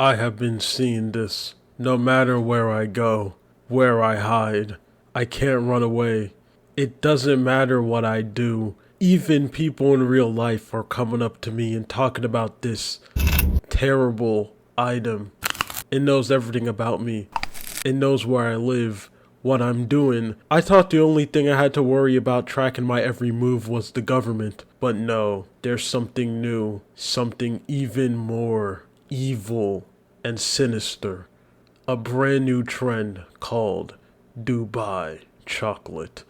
I have been seeing this. No matter where I go, where I hide, I can't run away. It doesn't matter what I do. Even people in real life are coming up to me and talking about this terrible item. It knows everything about me. It knows where I live, what I'm doing. I thought the only thing I had to worry about tracking my every move was the government. But no, there's something new. Something even more evil and sinister. A brand new trend called Dubai chocolate.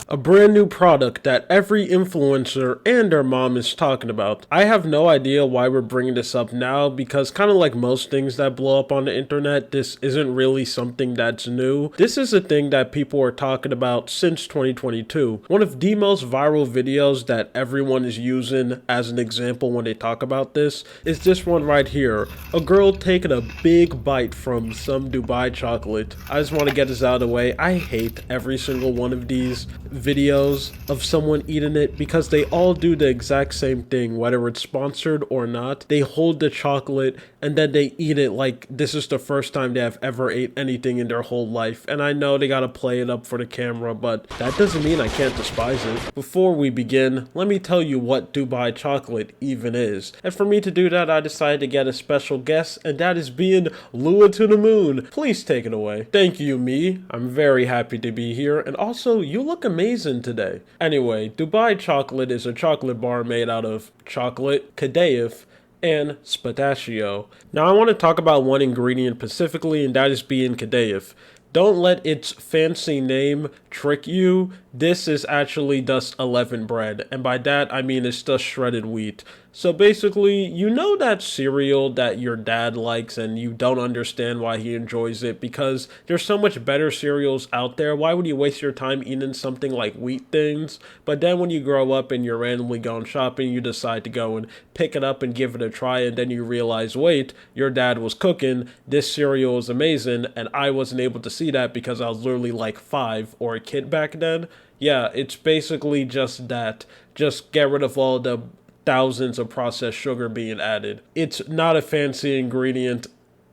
A brand new product that every influencer and their mom is talking about. I have no idea why we're bringing this up now because kind of like most things that blow up on the internet, this isn't really something that's new. This is a thing that people are talking about since 2022. One of the most viral videos that everyone is using as an example when they talk about this is this one right here. A girl taking a big bite from some Dubai chocolate. I just want to get this out of the way. I hate every single one of these videos of someone eating it because they all do the exact same thing, whether it's sponsored or not. They hold the chocolate and then they eat it like this is the first time they have ever ate anything in their whole life. And I know they gotta play it up for the camera, but that doesn't mean I can't despise it. Before we begin, let me tell you what Dubai chocolate even is. And for me to do that, I decided to get a special guest, and that is being Lua to the Moon. Please take it away. Thank you, me. I'm very happy to be here, and also you look amazing today. Anyway, Dubai chocolate is a chocolate bar made out of chocolate, cadayif, and pistachio. Now I want to talk about one ingredient specifically, and that is being cadayif. Don't let its fancy name trick you. This is actually just 11 bread, and by that I mean it's just shredded wheat. So basically, you know that cereal that your dad likes and you don't understand why he enjoys it because there's so much better cereals out there. Why would you waste your time eating something like wheat things? But then when you grow up and you're randomly going shopping, you decide to go and pick it up and give it a try, and then you realize, wait, your dad was cooking, this cereal is amazing, and I wasn't able to see that because I was literally like 5 or a kid back then. Yeah, it's basically just that. Just get rid of all the thousands of processed sugar being added. It's not a fancy ingredient,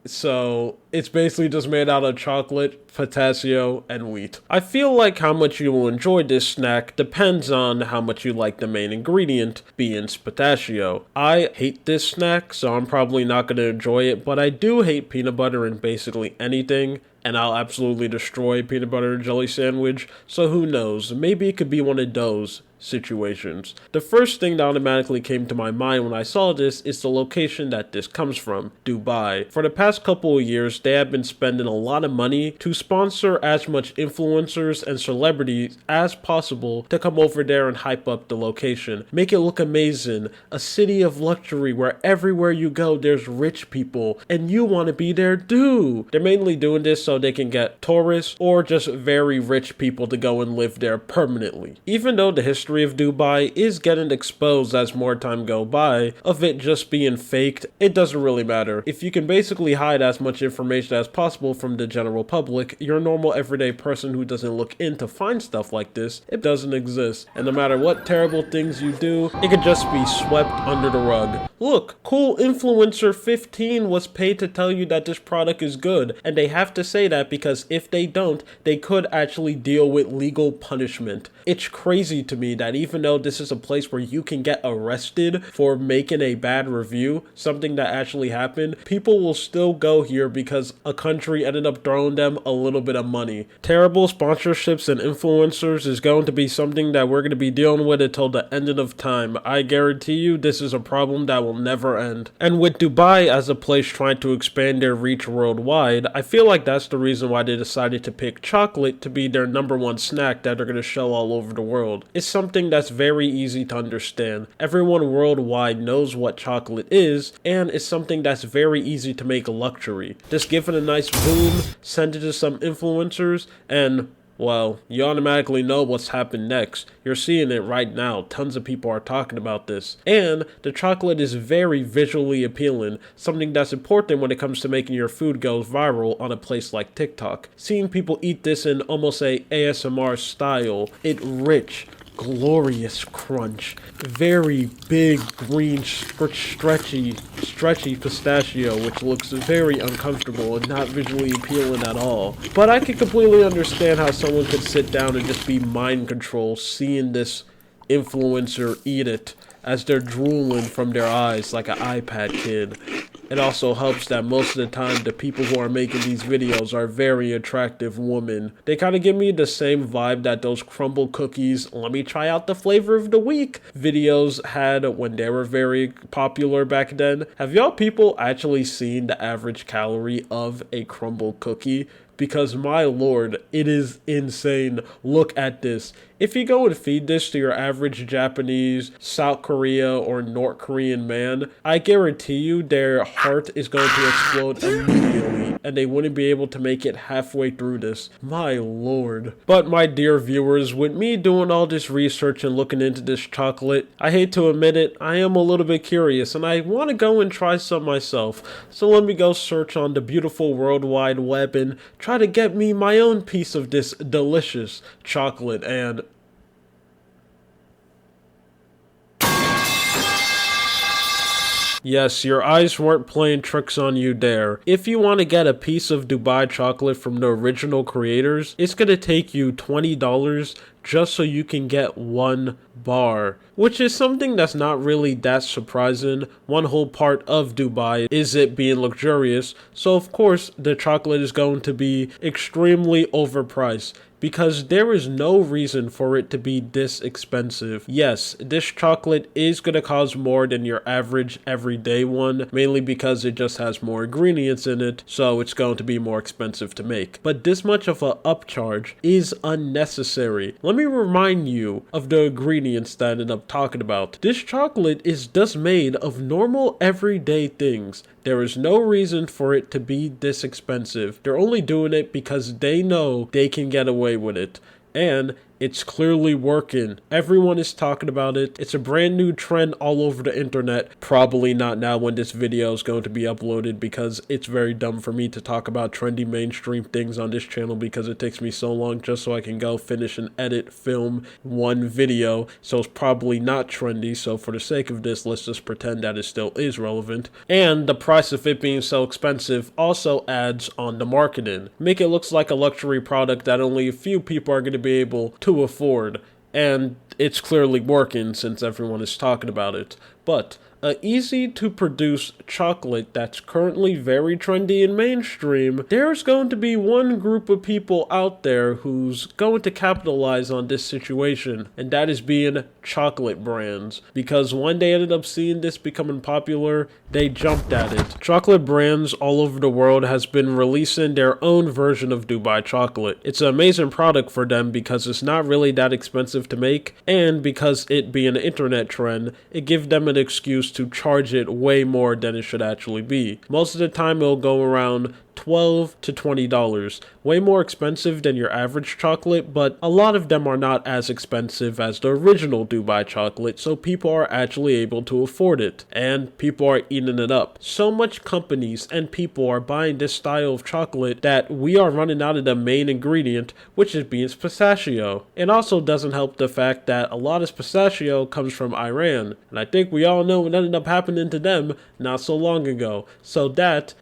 so it's basically just made out of chocolate, pistachio, and wheat. I feel like how much you will enjoy this snack depends on how much you like the main ingredient, being pistachio. I hate this snack, so I'm probably not going to enjoy it, but I do hate peanut butter in basically anything, and I'll absolutely destroy peanut butter and jelly sandwich, so who knows, maybe it could be one of those situations. The first thing that automatically came to my mind when I saw this is the location that this comes from, Dubai. For the past couple of years, they have been spending a lot of money to sponsor as much influencers and celebrities as possible to come over there and hype up the location. Make it look amazing. A city of luxury where everywhere you go there's rich people and you want to be there too. They're mainly doing this so they can get tourists or just very rich people to go and live there permanently. Even though the history of Dubai is getting exposed as more time go by, of it just being faked, it doesn't really matter. If you can basically hide as much information as possible from the general public, your normal everyday person who doesn't look in to find stuff like this, it doesn't exist. And no matter what terrible things you do, it could just be swept under the rug. Look, cool influencer 15 was paid to tell you that this product is good, and they have to say that because if they don't, they could actually deal with legal punishment. It's crazy to me that even though this is a place where you can get arrested for making a bad review, something that actually happened, people will still go here because a country ended up throwing them a little bit of money. Terrible sponsorships and influencers is going to be something that we're going to be dealing with until the end of time. I guarantee you this is a problem that will never end. And with Dubai as a place trying to expand their reach worldwide, I feel like that's the reason why they decided to pick chocolate to be their #1 snack that they're going to show all over the world. It's something that's very easy to understand. Everyone worldwide knows what chocolate is, and it's something that's very easy to make a luxury. Just give it a nice boom, send it to some influencers, and well, you automatically know what's happened next. You're seeing it right now. Tons of people are talking about this. And the chocolate is very visually appealing, something that's important when it comes to making your food go viral on a place like TikTok. Seeing people eat this in almost a ASMR style, it's rich, glorious crunch. Very big, green, stretchy pistachio, which looks very uncomfortable and not visually appealing at all. But I can completely understand how someone could sit down and just be mind controlled seeing this influencer eat it as they're drooling from their eyes like an iPad kid. It also helps that most of the time the people who are making these videos are very attractive women. They kind of give me the same vibe that those crumble cookies, let me try out the flavor of the week videos had when they were very popular back then. Have y'all people actually seen the average calorie of a crumble cookie? Because my lord, it is insane. Look at this. If you go and feed this to your average Japanese, South Korea, or North Korean man, I guarantee you their heart is going to explode immediately, and they wouldn't be able to make it halfway through this. My lord. But my dear viewers, with me doing all this research and looking into this chocolate, I hate to admit it, I am a little bit curious, and I want to go and try some myself. So let me go search on the beautiful World Wide Web and try to get me my own piece of this delicious chocolate. And yes, your eyes weren't playing tricks on you there. If you want to get a piece of Dubai chocolate from the original creators, it's going to take you $20 just so you can get one bar, which is something that's not really that surprising. One whole part of Dubai is it being luxurious, so of course the chocolate is going to be extremely overpriced, because there is no reason for it to be this expensive. Yes, this chocolate is going to cost more than your average everyday one, mainly because it just has more ingredients in it, so it's going to be more expensive to make. But this much of an upcharge is unnecessary. Let me remind you of the ingredients that I ended up talking about. This chocolate is just made of normal everyday things. There is no reason for it to be this expensive. They're only doing it because they know they can get away with it. And it's clearly working. Everyone is talking about it. It's a brand new trend all over the internet. Probably not now when this video is going to be uploaded, because it's very dumb for me to talk about trendy mainstream things on this channel, because it takes me so long just so I can go finish and edit, film one video. So it's probably not trendy. So for the sake of this, let's just pretend that it still is relevant. And the price of it being so expensive also adds on the marketing. Make it look like a luxury product that only a few people are going to be able to afford, and it's clearly working since everyone is talking about it. But a easy to produce chocolate that's currently very trendy and mainstream, there's going to be one group of people out there who's going to capitalize on this situation, and that is being chocolate brands. Because when they ended up seeing this becoming popular, they jumped at it. Chocolate brands all over the world has been releasing their own version of Dubai chocolate. It's an amazing product for them because it's not really that expensive to make, and because it being an internet trend, it gives them an excuse to charge it way more than it should actually be. Most of the time it'll go around $12 to $20, way more expensive than your average chocolate, but a lot of them are not as expensive as the original Dubai chocolate, so people are actually able to afford it, and people are eating it up. So much companies and people are buying this style of chocolate that we are running out of the main ingredient, which is being pistachio. It also doesn't help the fact that a lot of pistachio comes from Iran, and I think we all know what ended up happening to them not so long ago. So that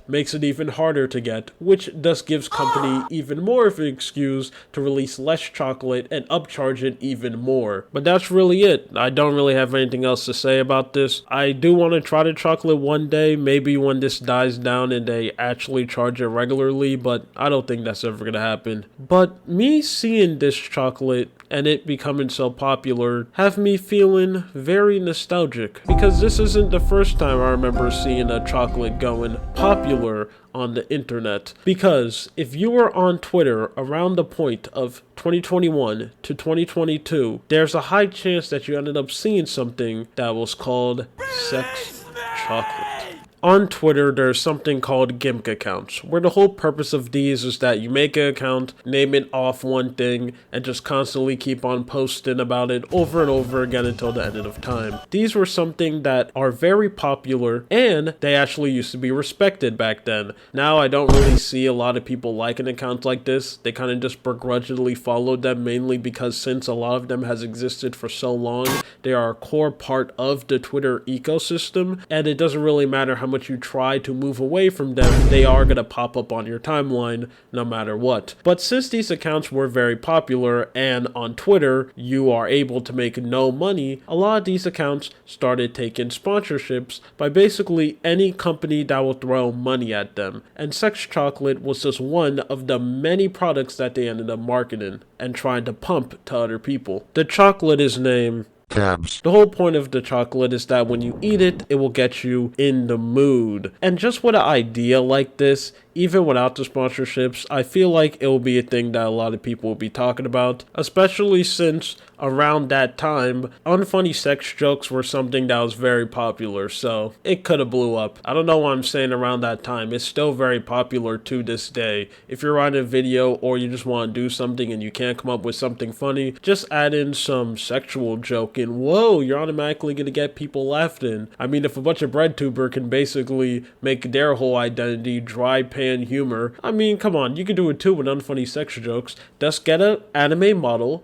makes it even harder to get, which thus gives company even more of an excuse to release less chocolate and upcharge it even more. But that's really it. I don't really have anything else to say about this. I do want to try the chocolate one day, maybe when this dies down and they actually charge it regularly, but I don't think that's ever gonna happen. But me seeing this chocolate and it becoming so popular have me feeling very nostalgic, because this isn't the first time I remember seeing a chocolate going popular on the internet. Because if you were on Twitter around the point of 2021 to 2022, there's a high chance that you ended up seeing something that was called sex chocolate. On Twitter, there's something called gimmick accounts, where the whole purpose of these is that you make an account, name it off one thing, and just constantly keep on posting about it over and over again until the end of time. These were something that are very popular, and they actually used to be respected back then. Now I don't really see a lot of people liking accounts like this. They kind of just begrudgingly followed them, mainly because since a lot of them has existed for so long, they are a core part of the Twitter ecosystem, and it doesn't really matter how much you try to move away from them, they are going to pop up on your timeline no matter what. But since these accounts were very popular, and on Twitter you are able to make no money, a lot of these accounts started taking sponsorships by basically any company that will throw money at them. And sex chocolate was just one of the many products that they ended up marketing and trying to pump to other people. The chocolate is named Tabs. The whole point of the chocolate is that when you eat it, it will get you in the mood. And just with an idea like this, even without the sponsorships, I feel like it will be a thing that a lot of people will be talking about, especially since around that time, unfunny sex jokes were something that was very popular, so it could have blew up. I don't know why I'm saying around that time. It's still very popular to this day. If you're writing a video or you just want to do something and you can't come up with something funny, just add in some sexual joke and whoa, you're automatically going to get people laughing. I mean, if a bunch of breadtuber can basically make their whole identity dry pan humor, I mean, come on, you can do it too with unfunny sex jokes. Just get an anime model,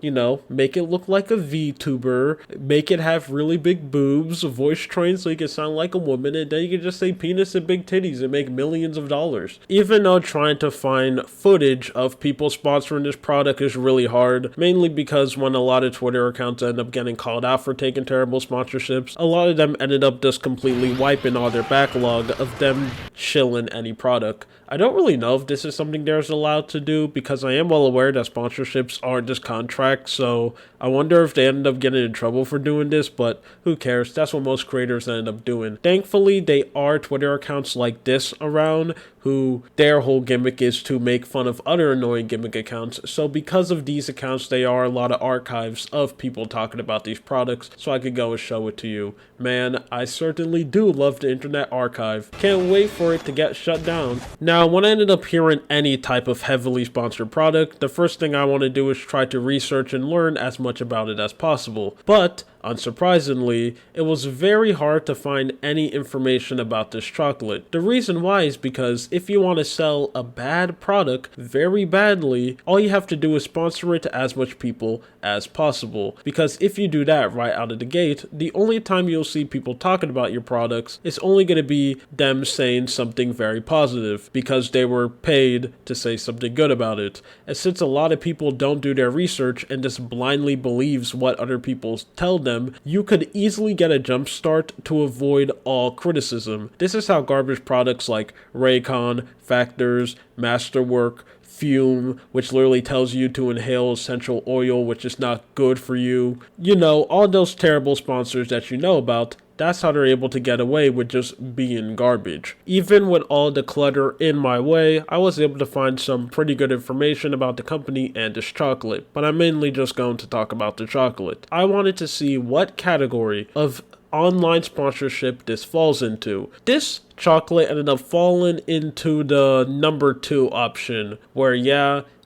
make it look like a VTuber, make it have really big boobs, voice trained so you can sound like a woman, and then you can just say penis and big titties and make millions of dollars. Even though trying to find footage of people sponsoring this product is really hard, mainly because when a lot of Twitter accounts end up getting called out for taking terrible sponsorships, a lot of them ended up just completely wiping all their backlog of them shilling any product. I don't really know if this is something there's allowed to do because I am well aware that sponsorships aren't just contracts, so I wonder if they ended up getting in trouble for doing this, but who cares? That's what most creators end up doing. Thankfully, they are Twitter accounts like this around who their whole gimmick is to make fun of other annoying gimmick accounts, so because of these accounts, they are a lot of archives of people talking about these products, so I could go and show it to you. Man, I certainly do love the Internet Archive. Can't wait for it to get shut down. Now, when I ended up hearing any type of heavily sponsored product, the first thing I want to do is try to research and learn as much about it as possible. But unsurprisingly, it was very hard to find any information about this chocolate. The reason why is because if you want to sell a bad product very badly, all you have to do is sponsor it to as much people as possible. Because if you do that right out of the gate, the only time you'll see people talking about your products is only going to be them saying something very positive because they were paid to say something good about it. And since a lot of people don't do their research and just blindly believes what other people tell them, you could easily get a jump start to avoid all criticism. This is how garbage products like Raycon, Factors, Masterwork, Fume, which literally tells you to inhale essential oil, which is not good for you. All those terrible sponsors that you know about, that's how they're able to get away with just being garbage. Even with all the clutter in my way, I was able to find some pretty good information about the company and this chocolate, but I'm mainly just going to talk about the chocolate. I wanted to see what category of online sponsorship this falls into. This chocolate ended up falling into the number 2 option, where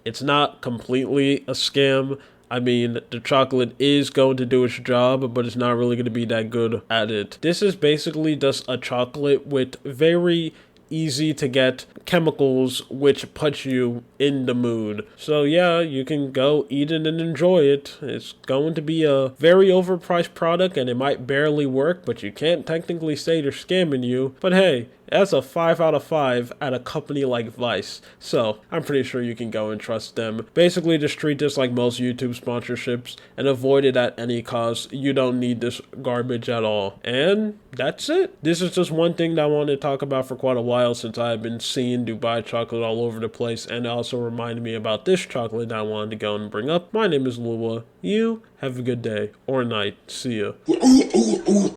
it's not completely a scam. I mean, the chocolate is going to do its job, but it's not really going to be that good at it. This is basically just a chocolate with very easy to get chemicals which put you in the mood. So you can go eat it and enjoy it. It's going to be a very overpriced product and it might barely work, but you can't technically say they're scamming you. But hey, that's a 5 out of 5 at a company like Vice. So I'm pretty sure you can go and trust them. Basically, just treat this like most YouTube sponsorships and avoid it at any cost. You don't need this garbage at all. And that's it. This is just one thing that I wanted to talk about for quite a while since I've been seeing Dubai chocolate all over the place, and it also reminded me about this chocolate that I wanted to go and bring up. My name is Lua. You have a good day or night. See ya.